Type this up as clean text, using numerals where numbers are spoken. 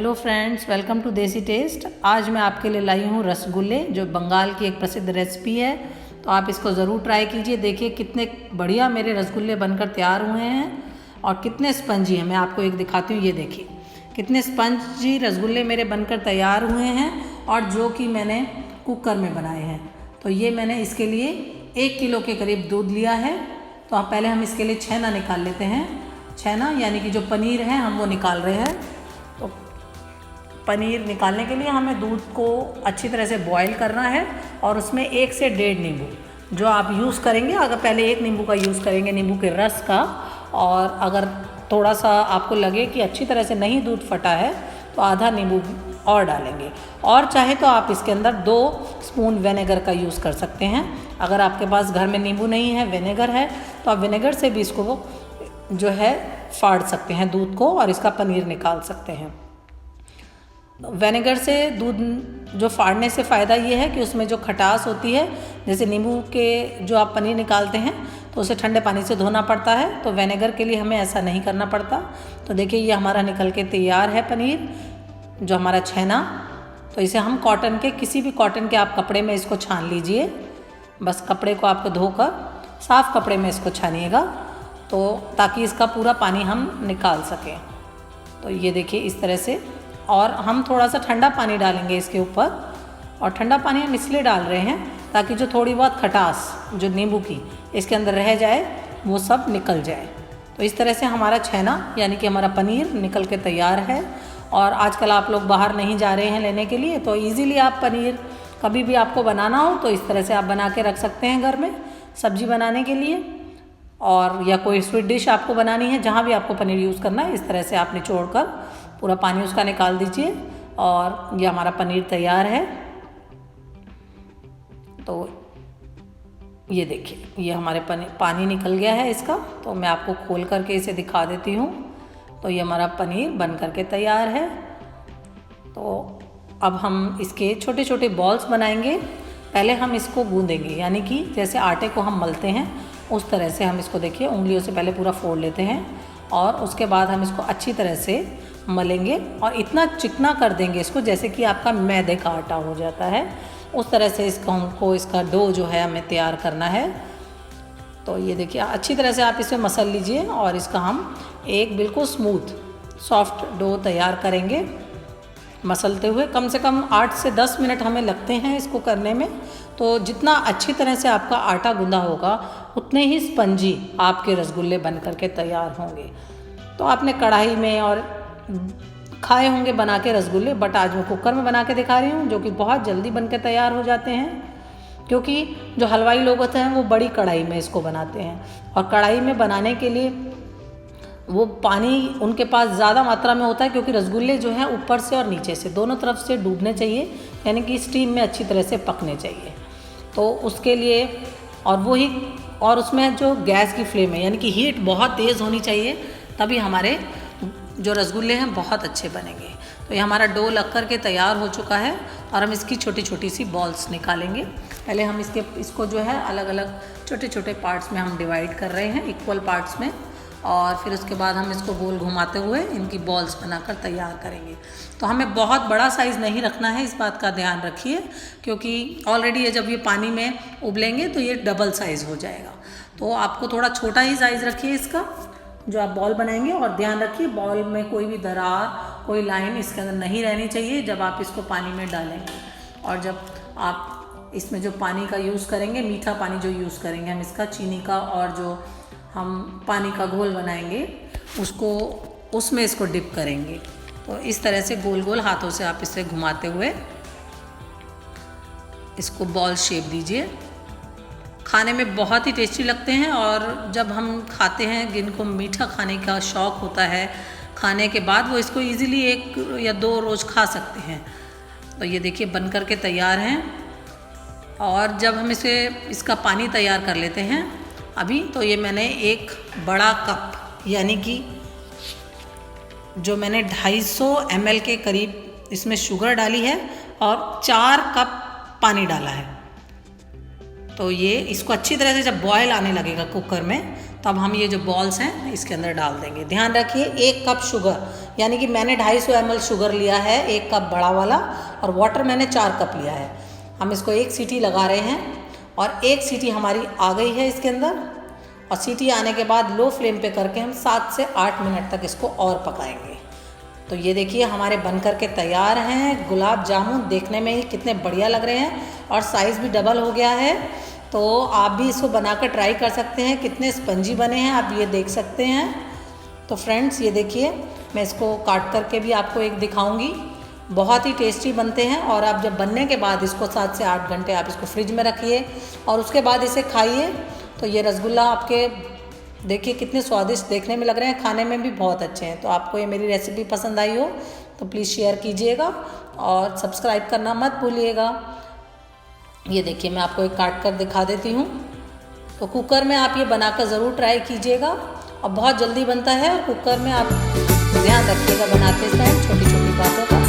Hello friends, welcome to देसी test. आज मैं आपके लिए लाई हूँ रसगुल्ले, जो बंगाल की एक प्रसिद्ध रेसिपी है। तो आप इसको ज़रूर ट्राई कीजिए। देखिए कितने बढ़िया मेरे रसगुल्ले बनकर तैयार हुए हैं और कितने स्पंजी हैं। मैं आपको एक दिखाती हूँ। ये देखिए कितने स्पंजी रसगुल्ले मेरे बनकर तैयार हुए हैं, और जो कि मैंने कुकर में बनाए हैं। तो ये मैंने इसके लिए 1 किलो के करीब दूध लिया है। तो आप पहले हम इसके लिए छेना निकाल लेते हैं। छेना यानी कि जो पनीर है हम वो निकाल रहे हैं। तो पनीर निकालने के लिए हमें दूध को अच्छी तरह से बॉईल करना है, और उसमें 1 से 1.5 नींबू जो आप यूज़ करेंगे, अगर पहले 1 नींबू का यूज़ करेंगे, नींबू के रस का। और अगर थोड़ा सा आपको लगे कि अच्छी तरह से नहीं दूध फटा है तो आधा नींबू और डालेंगे। और चाहे तो आप इसके अंदर 2 स्पून विनेगर का यूज़ कर सकते हैं। अगर आपके पास घर में नींबू नहीं है, विनेगर है, तो आप विनेगर से भी इसको जो है फाड़ सकते हैं दूध को, और इसका पनीर निकाल सकते हैं। विनेगर से दूध जो फाड़ने से फ़ायदा ये है कि उसमें जो खटास होती है, जैसे नींबू के जो आप पनीर निकालते हैं तो उसे ठंडे पानी से धोना पड़ता है, तो विनेगर के लिए हमें ऐसा नहीं करना पड़ता। तो देखिए ये हमारा निकल के तैयार है पनीर, जो हमारा छेना। तो इसे हम कॉटन के, किसी भी कॉटन के आप कपड़े में इसको छान लीजिए। बस कपड़े को आपको धोकर साफ़ कपड़े में इसको छानिएगा, तो ताकि इसका पूरा पानी हम निकाल सकें। तो ये देखिए इस तरह से। और हम थोड़ा सा ठंडा पानी डालेंगे इसके ऊपर, और ठंडा पानी हम इसलिए डाल रहे हैं ताकि जो थोड़ी बहुत खटास जो नींबू की इसके अंदर रह जाए वो सब निकल जाए। तो इस तरह से हमारा छेना यानी कि हमारा पनीर निकल के तैयार है। और आजकल आप लोग बाहर नहीं जा रहे हैं लेने के लिए, तो इजीली आप पनीर कभी भी आपको बनाना हो तो इस तरह से आप बना के रख सकते हैं घर में सब्जी बनाने के लिए। और या कोई स्वीट डिश आपको बनानी है, जहाँ भी आपको पनीर यूज़ करना है, इस तरह से आप निचोड़ कर पूरा पानी उसका निकाल दीजिए, और ये हमारा पनीर तैयार है। तो ये देखिए ये हमारे पानी निकल गया है इसका। तो मैं आपको खोल करके इसे दिखा देती हूँ। तो ये हमारा पनीर बन करके तैयार है। तो अब हम इसके छोटे छोटे बॉल्स बनाएंगे। पहले हम इसको गूँधेंगे, यानी कि जैसे आटे को हम मलते हैं उस तरह से हम इसको, देखिए उंगलियों से पहले पूरा फोड़ लेते हैं, और उसके बाद हम इसको अच्छी तरह से मलेंगे और इतना चिकना कर देंगे इसको जैसे कि आपका मैदे का आटा हो जाता है। उस तरह से इसका डो जो है हमें तैयार करना है। तो ये देखिए अच्छी तरह से आप इसे मसल लीजिए, और इसका हम एक बिल्कुल स्मूथ सॉफ्ट डो तैयार करेंगे मसलते हुए। कम से कम 8 से 10 मिनट हमें लगते हैं इसको करने में। तो जितना अच्छी तरह से आपका आटा गूंदा होगा उतने ही स्पंजी आपके रसगुल्ले बन करके तैयार होंगे। तो आपने कढ़ाई में और खाए होंगे बना के रसगुल्ले, बट आज मैं कुकर में बना के दिखा रही हूँ, जो कि बहुत जल्दी बन के तैयार हो जाते हैं। क्योंकि जो हलवाई लोग होते हैं वो बड़ी कढ़ाई में इसको बनाते हैं, और कढ़ाई में बनाने के लिए वो पानी उनके पास ज़्यादा मात्रा में होता है, क्योंकि रसगुल्ले जो हैं ऊपर से और नीचे से दोनों तरफ से डूबने चाहिए, यानी कि स्टीम में अच्छी तरह से पकने चाहिए। तो उसके लिए और उसमें जो गैस की फ्लेम है, यानी कि हीट बहुत तेज़ होनी चाहिए, तभी हमारे जो रसगुल्ले हैं बहुत अच्छे बनेंगे। तो ये हमारा डो लग कर के तैयार हो चुका है, और हम इसकी छोटी छोटी सी बॉल्स निकालेंगे। पहले हम इसको जो है अलग अलग छोटे छोटे पार्ट्स में हम डिवाइड कर रहे हैं, इक्वल पार्ट्स में, और फिर उसके बाद हम इसको गोल घुमाते हुए इनकी बॉल्स बनाकर तैयार करेंगे। तो हमें बहुत बड़ा साइज़ नहीं रखना है, इस बात का ध्यान रखिए, क्योंकि ऑलरेडी जब ये पानी में उबलेंगे तो ये डबल साइज़ हो जाएगा। तो आपको थोड़ा छोटा ही साइज़ रखिए इसका, जो आप बॉल बनाएंगे। और ध्यान रखिए बॉल में कोई भी दरार, कोई लाइन इसके अंदर नहीं रहनी चाहिए जब आप इसको पानी में डालेंगे। और जब आप इसमें जो पानी का यूज़ करेंगे, मीठा पानी जो यूज़ करेंगे हम इसका, चीनी का, और जो हम पानी का घोल बनाएंगे उसमें इसको डिप करेंगे। तो इस तरह से गोल गोल हाथों से आप इसे घुमाते हुए इसको बॉल शेप दीजिए। खाने में बहुत ही टेस्टी लगते हैं, और जब हम खाते हैं, जिनको मीठा खाने का शौक़ होता है, खाने के बाद वो इसको इजीली 1 या 2 रोज़ खा सकते हैं। तो ये देखिए बन कर के तैयार हैं। और जब हम इसका पानी तैयार कर लेते हैं अभी, तो ये मैंने एक बड़ा कप, यानी कि जो मैंने 250 ml के करीब इसमें शुगर डाली है, और 4 कप पानी डाला है। तो ये इसको अच्छी तरह से जब बॉयल आने लगेगा कुकर में, तो अब हम ये जो बॉल्स हैं इसके अंदर डाल देंगे। ध्यान रखिए 1 कप शुगर, यानी कि मैंने 250 ml शुगर लिया है, 1 कप बड़ा वाला, और वाटर मैंने 4 कप लिया है। हम इसको 1 सीटी लगा रहे हैं और 1 सीटी हमारी आ गई है इसके अंदर, और सीटी आने के बाद लो फ्लेम पे करके हम 7 से 8 मिनट तक इसको और पकाएंगे। तो ये देखिए हमारे बन कर के तैयार हैं गुलाब जामुन। देखने में ही कितने बढ़िया लग रहे हैं और साइज़ भी डबल हो गया है। तो आप भी इसको बनाकर ट्राई कर सकते हैं। कितने स्पंजी बने हैं आप ये देख सकते हैं। तो फ्रेंड्स ये देखिए, मैं इसको काट करके भी आपको एक दिखाऊंगी। बहुत ही टेस्टी बनते हैं, और आप जब बनने के बाद इसको 7 से 8 घंटे आप इसको फ्रिज में रखिए और उसके बाद इसे खाइए। तो ये रसगुल्ला आपके देखिए कितने स्वादिष्ट देखने में लग रहे हैं, खाने में भी बहुत अच्छे हैं। तो आपको ये मेरी रेसिपी पसंद आई हो तो प्लीज़ शेयर कीजिएगा और सब्सक्राइब करना मत भूलिएगा। ये देखिए मैं आपको एक काट कर दिखा देती हूँ। तो कुकर में आप ये बनाकर ज़रूर ट्राई कीजिएगा, और बहुत जल्दी बनता है। और कुकर में आप ध्यान रखिएगा बनाते समय छोटी छोटी बातों का।